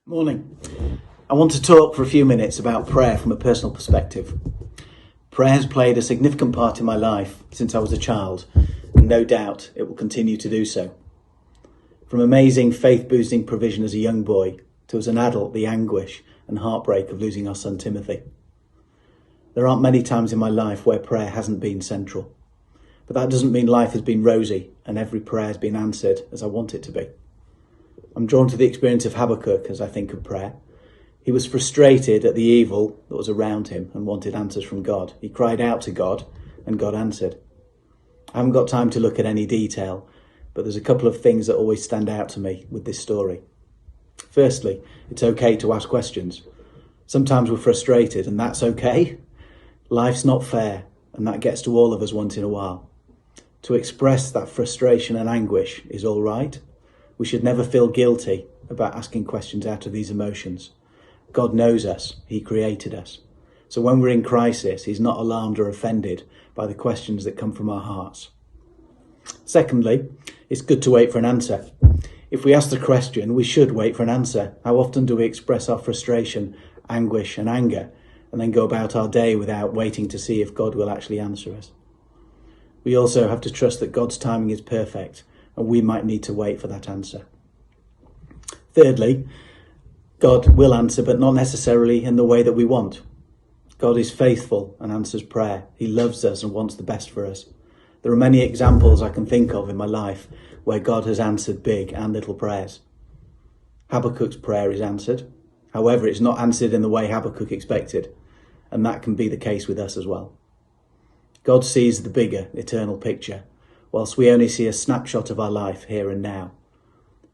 Morning. I want to talk for a few minutes about prayer from a personal perspective. Prayer has played a significant part in my life since I was a child, and no doubt it will continue to do so. From amazing faith-boosting provision as a young boy to as an adult the anguish and heartbreak of losing our son Timothy. There aren't many times in my life where prayer hasn't been central, but that doesn't mean life has been rosy and every prayer has been answered as I want it to be. I'm drawn to the experience of Habakkuk as I think of prayer. He was frustrated at the evil that was around him and wanted answers from God. He cried out to God and God answered. I haven't got time to look at any detail, but there's a couple of things that always stand out to me with this story. Firstly, it's okay to ask questions. Sometimes we're frustrated and that's okay. Life's not fair and that gets to all of us once in a while. To express that frustration and anguish is all right. We should never feel guilty about asking questions out of these emotions. God knows us. He created us. So when we're in crisis, he's not alarmed or offended by the questions that come from our hearts. Secondly, it's good to wait for an answer. If we ask the question, we should wait for an answer. How often do we express our frustration, anguish and anger and then go about our day without waiting to see if God will actually answer us? We also have to trust that God's timing is perfect, and we might need to wait for that answer. Thirdly, God will answer, but not necessarily in the way that we want. God is faithful and answers prayer. He loves us and wants the best for us. There are many examples I can think of in my life where God has answered big and little prayers. Habakkuk's prayer is answered. However, it's not answered in the way Habakkuk expected, and that can be the case with us as well. God sees the bigger, eternal picture, whilst we only see a snapshot of our life here and now.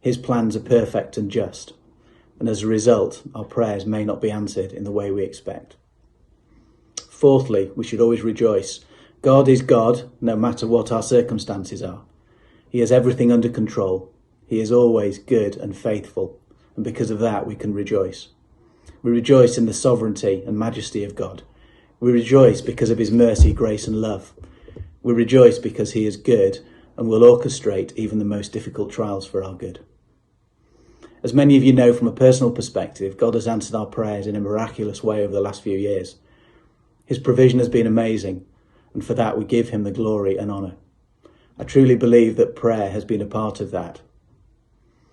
His plans are perfect and just, and as a result, our prayers may not be answered in the way we expect. Fourthly, we should always rejoice. God is God, no matter what our circumstances are. He has everything under control. He is always good and faithful, and because of that, we can rejoice. We rejoice in the sovereignty and majesty of God. We rejoice because of his mercy, grace, and love. We rejoice because he is good and will orchestrate even the most difficult trials for our good. As many of you know from a personal perspective, God has answered our prayers in a miraculous way over the last few years. His provision has been amazing, and for that we give him the glory and honour. I truly believe that prayer has been a part of that.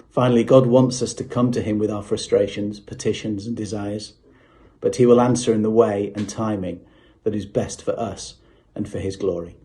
Finally, God wants us to come to him with our frustrations, petitions and desires, but he will answer in the way and timing that is best for us and for his glory.